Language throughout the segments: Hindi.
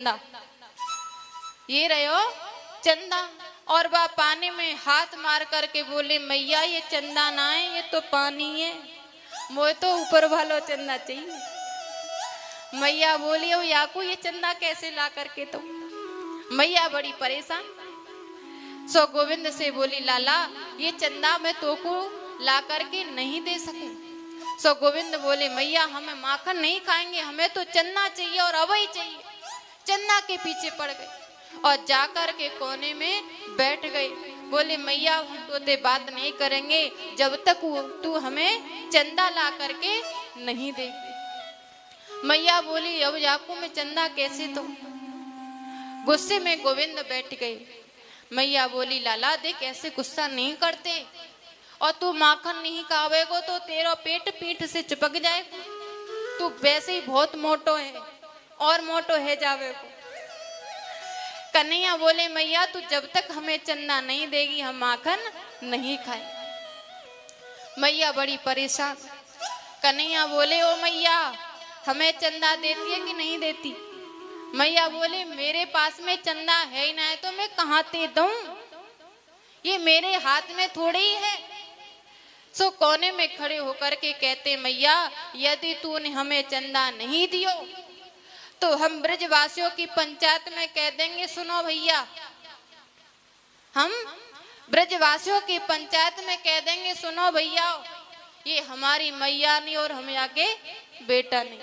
चंदा, ये रहो चंदा। और वह पानी में हाथ मार करके बोले मैया ये चंदा ना है, ये तो पानी है, मोए तो ऊपर वालो चंदा चाहिए। मैया बोली ओ याकू ये चंदा कैसे ला करके तुम? मैया बड़ी परेशान। सो गोविंद से बोली लाला ये चंदा मैं तो को ला करके नहीं दे सकूं। सो गोविंद बोले मैया हमें माखन नहीं खाएंगे, हमें तो चंदा चाहिए और अवई चाहिए। चंदा के पीछे पड़ गए और जाकर के कोने में बैठ गए। बोले मैया हम तो ते बात नहीं करेंगे जब तक तू हमें चंदा ला करके नहीं देगी। मैया बोली अब याकू में चंदा कैसे तो? गुस्से में गोविंद बैठ गए। मैया बोली लाला देख ऐसे गुस्सा नहीं करते, और तू माखन नहीं खावेगो तो तेरा पेट पीठ से चिपक जाएगा। तू वैसे ही बहुत मोटो है और मोटो है जावेगो। कन्हैया बोले मैया तू जब तक हमें चंदा नहीं देगी हम माखन नहीं खाए। मैया बड़ी परेशान। कन्हैया बोले ओ मैया हमें चंदा देती है कि नहीं देती? मैया बोले मेरे पास में चंदा है ही ना है तो मैं कहाँ ते दूं, ये मेरे हाथ में थोड़ी ही है। सो कोने में खड़े होकर के कहते मैया यदि तूने हमें चंदा नहीं दियो तो हम ब्रजवासियों की पंचायत में कह देंगे। सुनो भैया हम ब्रजवासियों की पंचायत में कह देंगे सुनो भैया ये हमारी मैया नहीं और हमें आगे बेटा नहीं,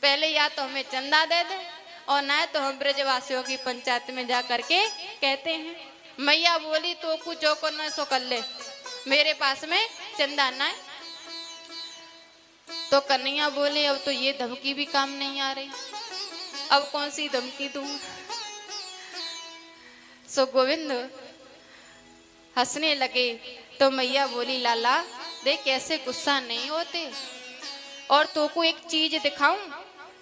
पहले या तो हमें चंदा दे दे और ना तो हम ब्रजवासियों की पंचायत में जा करके कहते हैं। मैया बोली तो कुछ जो को न सो कर ले, मेरे पास में चंदा ना है। तो कन्हैया बोले अब तो ये धमकी भी काम नहीं आ रही, अब कौन सी धमकी दूं? सो गोविंद हंसने लगे। तो मैया बोली लाला देख ऐसे गुस्सा नहीं होते, और तो को एक चीज दिखाऊं,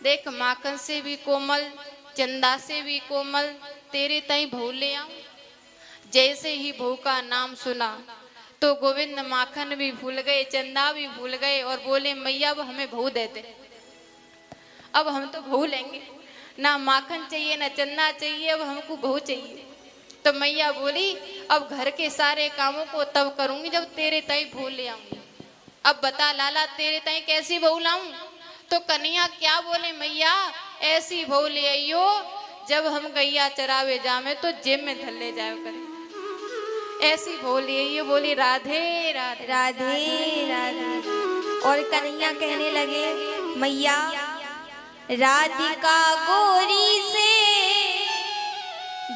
देख माखन से भी कोमल चंदा से भी कोमल तेरे ताई बहू ले आऊं। जैसे ही बहू का नाम सुना तो गोविंद माखन भी भूल गए चंदा भी भूल गए और बोले मैया अब हमें बहू दे दे, अब हम तो बहू लेंगे, ना माखन चाहिए ना चंदा चाहिए, अब हमको बहू चाहिए। तो मैया बोली अब घर के सारे कामों को तब करूंगी जब तेरे ताई बहू ले आऊंगी। अब बता लाला तेरे ताई कैसी बहू लाऊं? तो कन्हैया क्या बोले मैया ऐसी बहू ले आइयो जब हम गैया चरावे जामे तो जेब में धल्ले जाए करे, ऐसी बोली ये बोली राधे राधे राधे राधे। और कन्हैया कहने लगे मैया राधिका गोरी से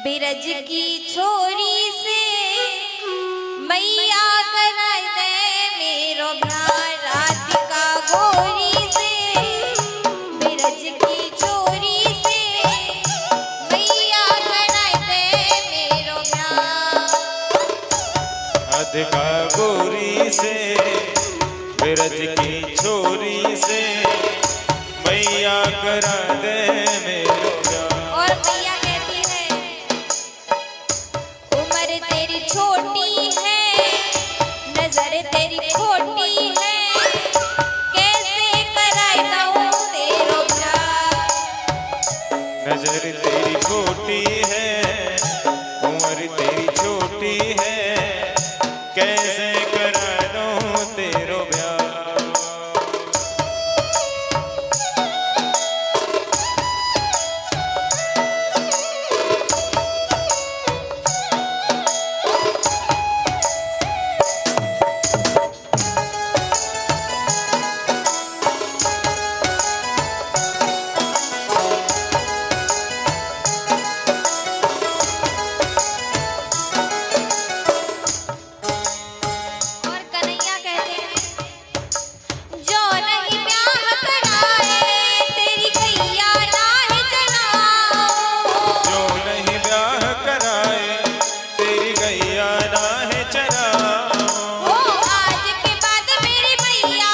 बिरज की छोरी से मैया करा दे मेरो प्यार। राधिका गोरी से बिरज की छोरी से मैया करा दे मेरो प्यार। राधिका गोरी से बिरज की छोरी से मैया करा दे मेरो प्यार। और मैया कहती है उम्र तेरी छोटी है नजर तेरी खोटी है कैसे कराए दऊं तेरो प्यार। नजर तेरी खोटी है उम्र तेरी छोटी है कैसे करा दूं तेरो प्यार। और कन्हैया कहते हैं जो नहीं ब्याह कराए तेरी गैया नाहि चराओ। जो नहीं ब्याह कराए तेरी गैया नाहे चराओ। ओ आज के बाद मेरी मैया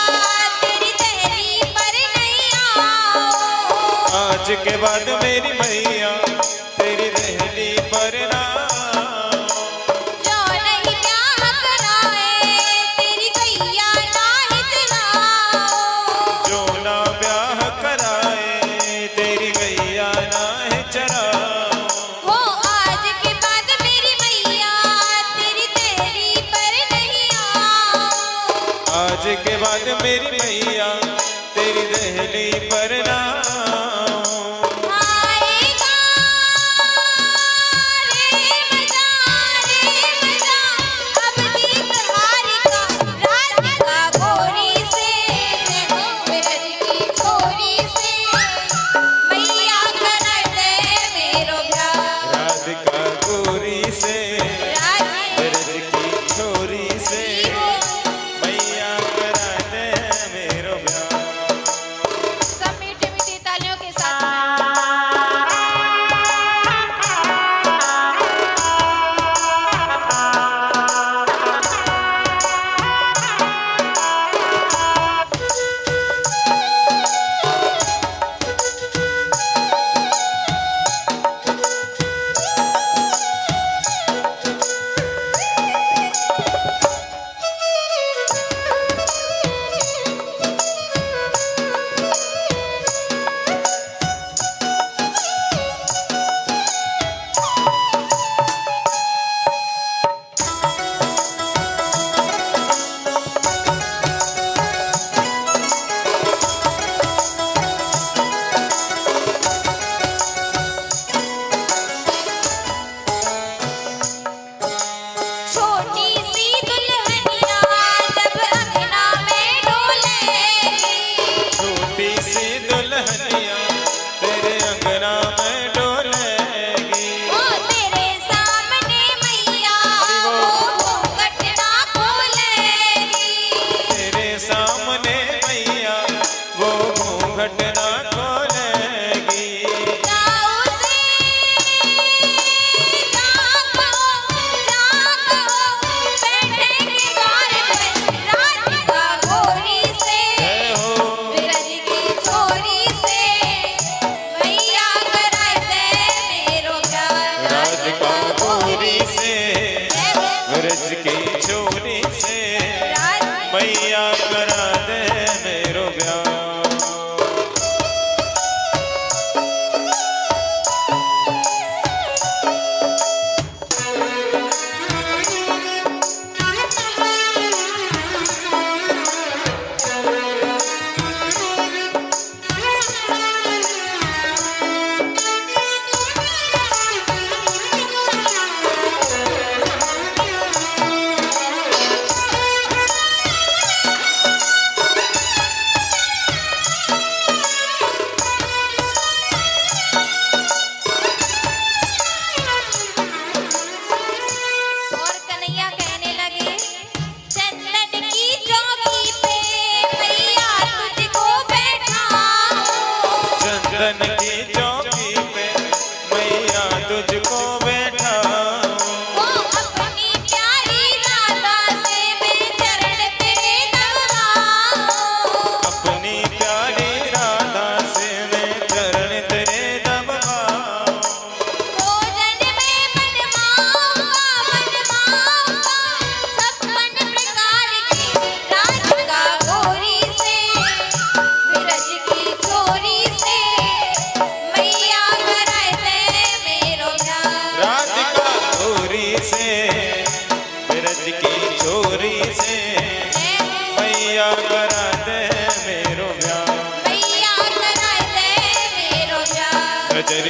तेरी दहली पर नहीं आओ। आज के बाद मेरी मैया तेरी दहली पर ना। जो नहीं ब्याह कराए तेरी गैया नाहि चराओ। जो ना ब्याह कराए तेरी गैया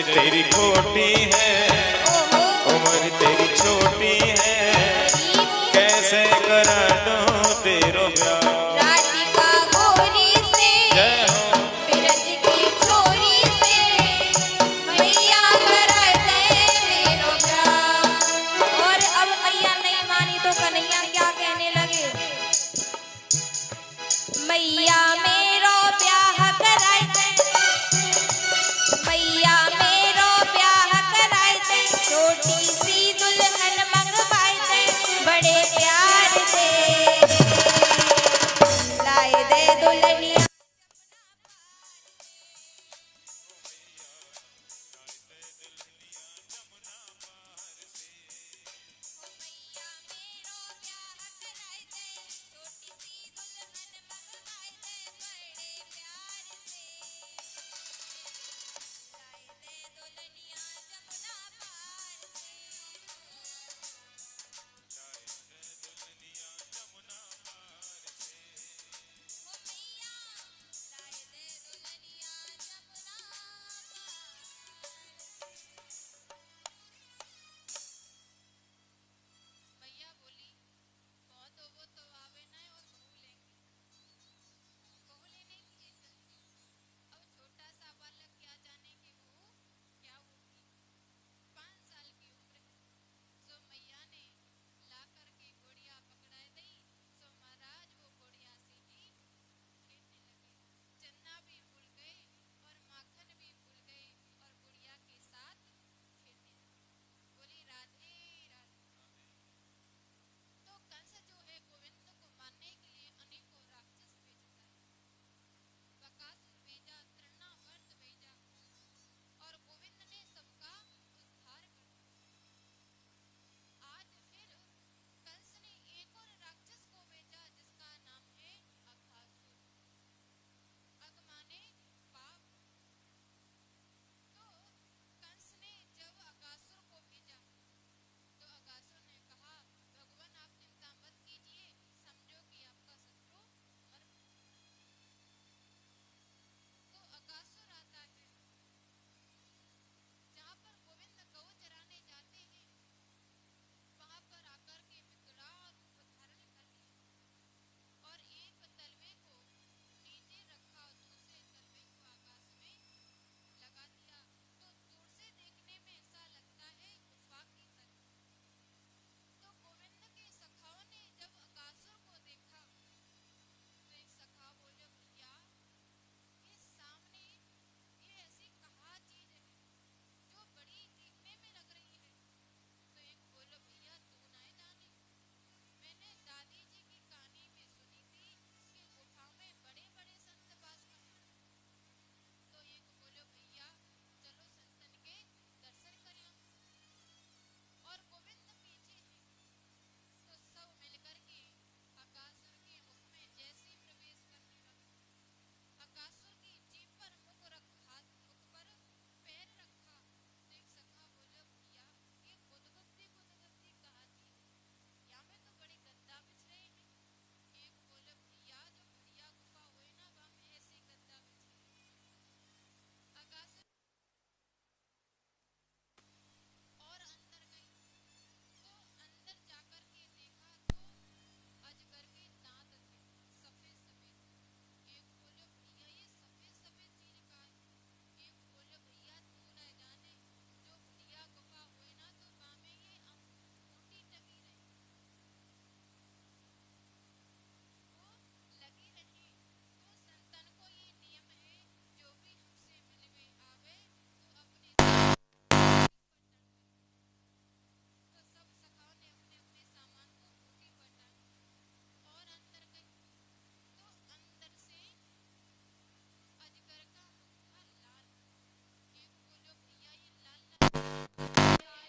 तेरी खोटी है, उम्र तेरी छोटी है, कैसे करा दूं तेरो प्यार। राधिका गोरी से जय हो ब्रज की छोरी से मैया करते मेरो प्यार। और अब मैया नहीं मानी तो कन्हैया क्या कहने लगे, मैया मेरो ब्याह कराए दे, मैया मेरो ब्याह कराए दे, छोटी सी दुल्हन मंगवाए दे, बड़े प्यार से लाए दे दुल्हनिया।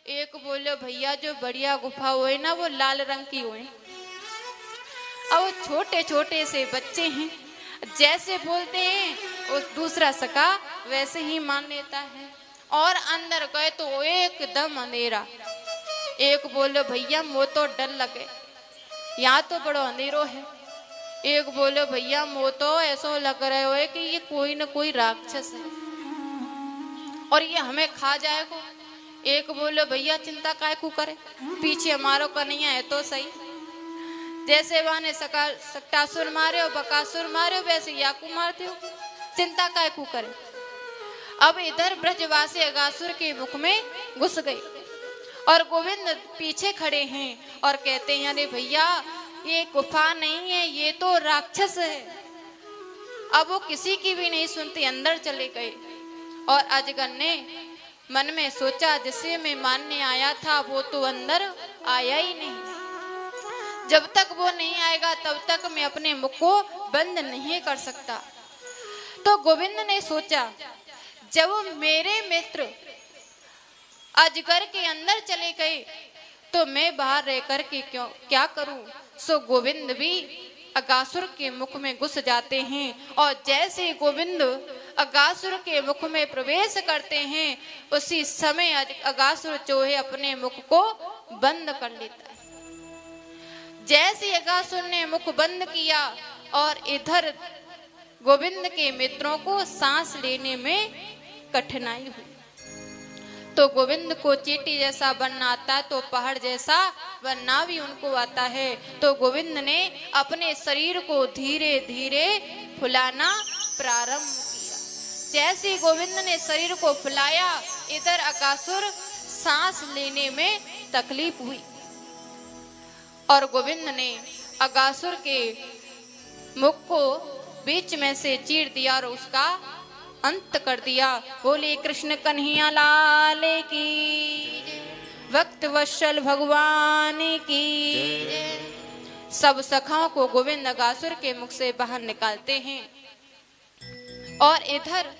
एक बोलो भैया जो बढ़िया गुफा हुए ना वो लाल रंग की हुए। अब वो छोटे छोटे से बच्चे हैं, जैसे बोलते हैं उस दूसरा सका वैसे ही मान लेता है। और अंदर गए तो एकदम अंधेरा। एक बोलो भैया वो तो डर लगे, यहाँ तो बड़ो अंधेरो है। एक बोलो भैया वो तो ऐसा लग रहा है कि ये कोई न कोई राक्षस है। और ये हमें खा जाएगा। एक बोलो भैया चिंता काय को करे, पीछे हमारो कन्हैया है तो सही। जैसे वाने सक्टासुर मारे हो, बकासुर मारे हो, वैसे याकू मारते हो, चिंता काय को करे। अब इधर ब्रजवासी अगासुर के मुख में घुस गए और गोविंद पीछे खड़े हैं और कहते हैं अरे भैया ये गुफा नहीं है, ये तो राक्षस है। अब वो किसी की भी नहीं सुनती, अंदर चले गए। और अजगर ने मन में सोचा जिसे मैं मानने आया था वो तो अंदर आया ही नहीं, जब तक वो नहीं आएगा तब तक मैं अपने मुख को बंद नहीं कर सकता। तो गोविंद ने सोचा जब मेरे मित्र अजगर के अंदर चले गए तो मैं बाहर रह कर के क्या करूं। सो गोविंद भी अगासुर के मुख में घुस जाते हैं और जैसे ही गोविंद अगासुर के मुख में प्रवेश करते हैं उसी समय अगासुर जो है अपने मुख को बंद कर लेता है। जैसे अगासुर ने मुख बंद किया और इधर गोविंद के मित्रों को सांस लेने में कठिनाई हुई। तो गोविंद को चींटी जैसा बनना आता तो पहाड़ जैसा बनना भी उनको आता है। तो गोविंद ने अपने शरीर को धीरे धीरे फुलाना प्रारंभ किया। जैसे गोविंद ने शरीर को फुलाया इधर अगासुर सांस लेने में तकलीफ हुई और गोविंद ने अगासुर के मुख को बीच में से चीर दिया और उसका अंत कर दिया। बोले कृष्ण कन्हैया लाल की, भक्त वत्सल भगवान की। सब सखाओं को गोविंद अगासुर के मुख से बाहर निकालते हैं और इधर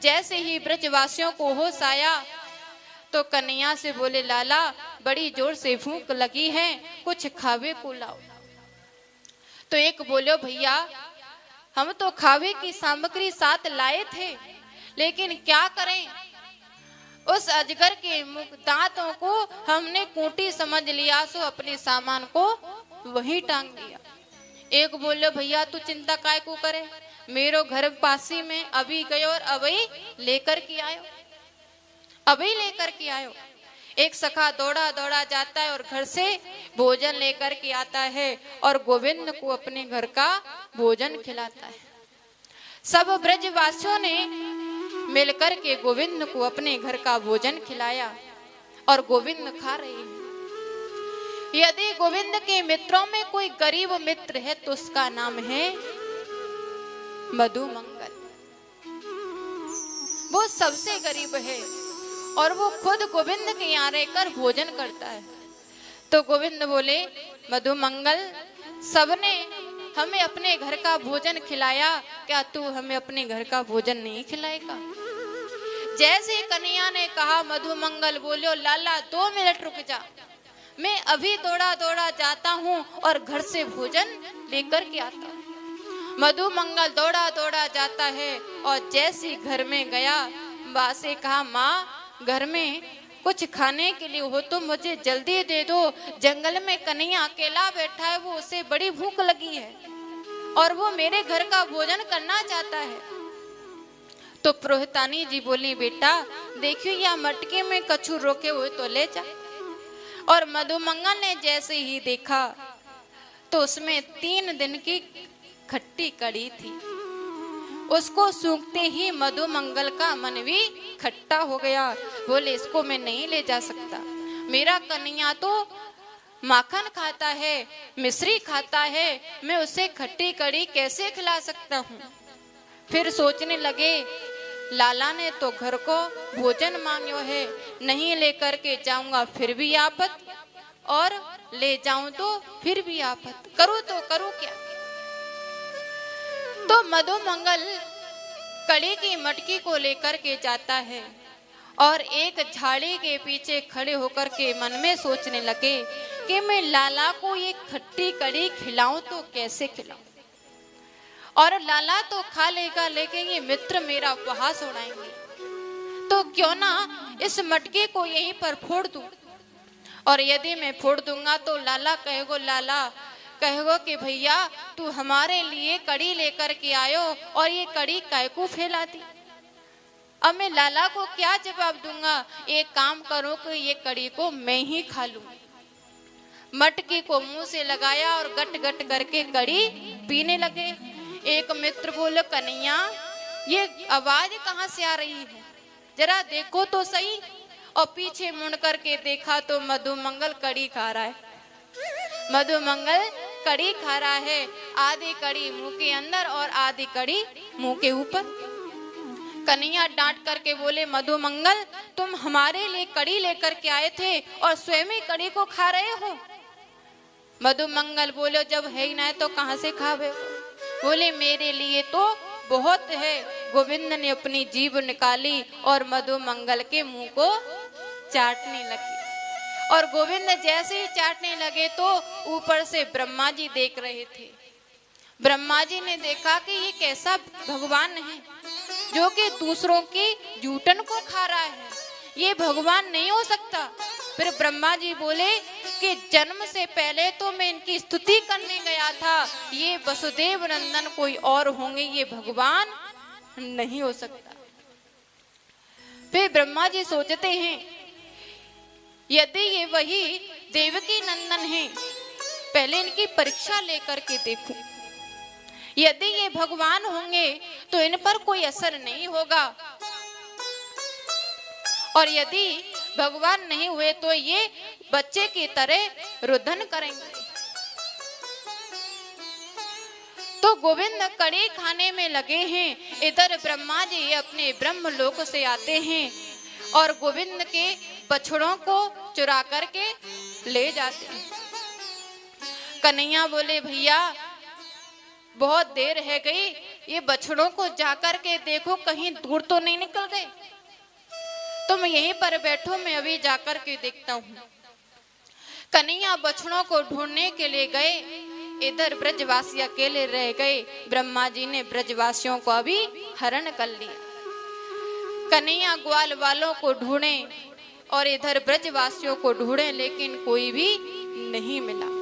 जैसे ही ब्रजवासियों को होश आया तो कन्हैया से बोले लाला बड़ी जोर से भूख लगी है, कुछ खावे को लाओ। तो एक बोलो भैया हम तो खावे की सामग्री साथ लाए थे लेकिन क्या करें, उस अजगर के मुख दांतों को हमने कूटी समझ लिया सो अपने सामान को वहीं टांग दिया। एक बोलो भैया तू चिंता काय को करे, मेरो घर पासी में अभी गयो और अभी लेकर के आयो, अभी लेकर के आयो। एक सखा दौड़ा दौड़ा जाता है और घर से भोजन लेकर के आता है और गोविंद को अपने घर का भोजन खिलाता है। सब ब्रजवासियों ने मिलकर के गोविंद को अपने घर का भोजन खिलाया और गोविंद खा रहे हैं। यदि गोविंद के मित्रों में कोई गरीब मित्र है तो उसका नाम है मधुमंगल। वो सबसे गरीब है और वो खुद गोविंद के यहाँ रहकर भोजन करता है। तो गोविंद बोले मधुमंगल सबने हमें अपने घर का भोजन खिलाया, क्या तू हमें अपने घर का भोजन नहीं खिलाएगा। जैसे कन्हैया ने कहा मधुमंगल बोलो लाला 2 मिनट रुक जा, मैं अभी दौड़ा दौड़ा जाता हूँ और घर से भोजन लेकर के आता हूँ। मधुमंगल दौड़ा दौड़ा जाता है और जैसे घर में गया माँ से कहा माँ घर में कुछ खाने के लिए हो तो मुझे जल्दी दे दो, जंगल में कन्हैया अकेला बैठा है, वो उसे बड़ी भूख लगी है और वो मेरे घर का भोजन करना चाहता है। तो प्रोहितानी जी बोली बेटा देखियो यह मटके में कछु रोके हुए तो ले जा। और मधुमंगल ने जैसे ही देखा तो उसमें 3 दिन की खट्टी कड़ी थी। उसको सूंघते ही मधुमंगल का मन भी खट्टा हो गया। बोले इसको मैं नहीं ले जा सकता, मेरा कन्हैया तो माखन खाता है, मिश्री खाता है, मैं उसे खट्टी कड़ी कैसे खिला सकता हूँ। फिर सोचने लगे लाला ने तो घर को भोजन मांगो है, नहीं लेकर के जाऊंगा फिर भी आफत और ले जाऊं तो फिर भी आफत, करूं तो करूं क्या। तो मधुमंगल कड़ी की मटकी को लेकर के जाता है और एक झाड़ी के पीछे खड़े होकर के मन में सोचने लगे कि मैं लाला को ये खट्टी कड़ी खिलाऊं तो कैसे खिलाऊं, और लाला तो खा लेगा लेकिन ये मित्र मेरा उपहास उड़ाएंगे, तो क्यों ना इस मटके को यहीं पर फोड़ दूं। और यदि मैं फोड़ दूंगा तो लाला कहेगो कि भैया तू हमारे लिए कड़ी लेकर के आयो और ये कड़ी काय को फैला दी। अब मैं लाला को क्या जवाब दूंगा। एक काम करो कि ये कड़ी को मैं ही खा लूं। मटकी को मुंह से लगाया और गट गट करके कड़ी पीने लगे। एक मित्र बोले, कन्हैया ये आवाज कहाँ से आ रही है, जरा देखो तो सही। और पीछे मुड़ करके देखा तो मधुमंगल कड़ी खा रहा है। मधुमंगल कड़ी खा रहा है, आधी कड़ी मुंह के अंदर और आधी कड़ी मुंह के ऊपर। कन्हैया डांट करके बोले, मधुमंगल तुम हमारे लिए कड़ी लेकर के आए थे और स्वयं ही कड़ी को खा रहे हो। मधुमंगल बोले, जब है ही ना तो कहां से खावे। बोले, मेरे लिए तो बहुत है। गोविंद ने अपनी जीभ निकाली और मधुमंगल के मुंह को चाटने लगी। और गोविंद जैसे ही चाटने लगे तो ऊपर से ब्रह्मा जी देख रहे थे। ब्रह्मा जी ने देखा कि ये कैसा भगवान है जो कि दूसरों की जूठन को खा रहा है, ये भगवान नहीं हो सकता। फिर ब्रह्मा जी बोले कि जन्म से पहले तो मैं इनकी स्तुति करने गया था, ये वसुदेव नंदन कोई और होंगे, ये भगवान नहीं हो सकता। फिर ब्रह्मा जी सोचते हैं, यदि ये वही देवकी नंदन हैं, पहले इनकी परीक्षा लेकर के देखूं। यदि ये भगवान होंगे तो इन पर कोई असर नहीं होगा, और यदि भगवान नहीं हुए तो ये बच्चे की तरह रुदन करेंगे। तो गोविंद कड़ी खाने में लगे हैं। इधर ब्रह्मा जी अपने ब्रह्मलोक से आते हैं और गोविंद के बछड़ों को चुरा करके ले जाते हैं। कन्हैया बोले, भैया बहुत देर है गई, ये बछड़ों को जाकर के देखो कहीं दूर तो नहीं निकल गए। तुम यहीं पर बैठो, मैं अभी जाकर के देखता हूँ। कन्हैया बछड़ों को ढूंढने के लिए गए। इधर ब्रजवासी अकेले रह गए। ब्रह्मा जी ने ब्रजवासियों को अभी हरण कर लिया। कन्हैया ग्वाल वालों को ढूंढे और इधर ब्रजवासियों को ढूंढे, लेकिन कोई भी नहीं मिला।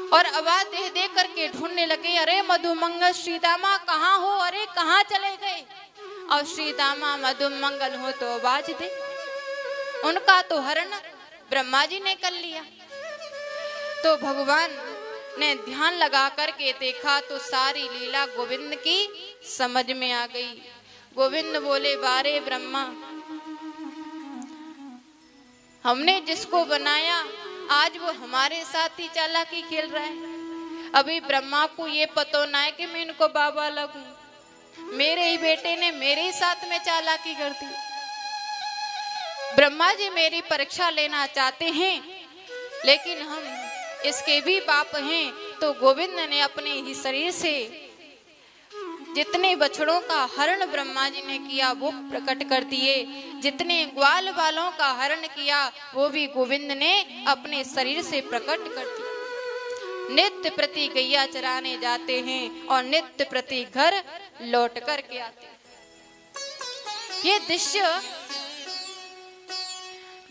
और आवाज दे दे करके ढूंढने लगे, अरे मधुमंगल श्रीदामा कहाँ हो, अरे कहाँ चले गए। और श्रीदामा मधुमंगल हो तो आवाज दे। उनका तो हरण ब्रह्मा जी ने कर लिया। तो भगवान ने ध्यान लगा करके देखा तो सारी लीला गोविंद की समझ में आ गई। गोविंद बोले, बारे ब्रह्मा, हमने जिसको बनाया आज वो हमारे साथ ही चालाकी खेल रहा है। अभी ब्रह्मा को ये पता ना है कि मैं इनको बाबा लगूं। मेरे ही बेटे ने मेरे ही साथ में चालाकी कर दी। ब्रह्मा जी मेरी परीक्षा लेना चाहते हैं, लेकिन हम इसके भी बाप हैं। तो गोविंद ने अपने ही शरीर से जितने बछड़ों का हरण ब्रह्मा जी ने किया वो प्रकट कर दिए। जितने ग्वाल वालों का हरण किया वो भी गोविंद ने अपने शरीर से प्रकट कर दिया। नित्य प्रति गैया चराने जाते हैं और नित्य प्रति घर लौट कर के आते हैं। ये दृश्य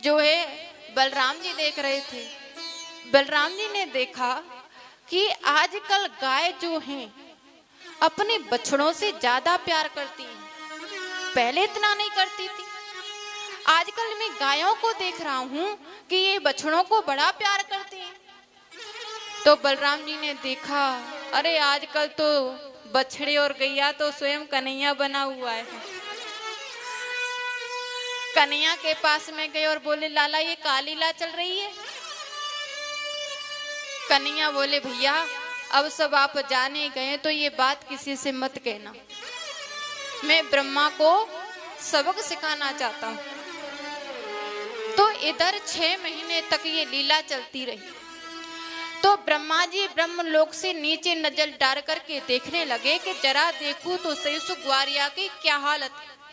जो है बलराम जी देख रहे थे। बलराम जी ने देखा कि आजकल गाय जो हैं अपने बछड़ों से ज्यादा प्यार करती हैं। पहले इतना नहीं करती थी। आजकल मैं गायों को देख रहा हूं कि ये बछड़ों को बड़ा प्यार करती हैं। तो बलराम जी ने देखा, अरे आजकल तो बछड़े और गैया तो स्वयं कन्हैया बना हुआ है। कन्हैया के पास में गए और बोले, लाला ये का लीला चल रही है। कन्हैया बोले, भैया अब सब आप जाने गए तो ये बात किसी से मत कहना। मैं ब्रह्मा को सबक सिखाना चाहता हूँ। तो इधर 6 महीने तक ये लीला चलती रही। तो ब्रह्मा जी ब्रह्मलोक से नीचे नजर डाल करके देखने लगे कि जरा देखूं तो सही उस ग्वारिया की क्या हालत है।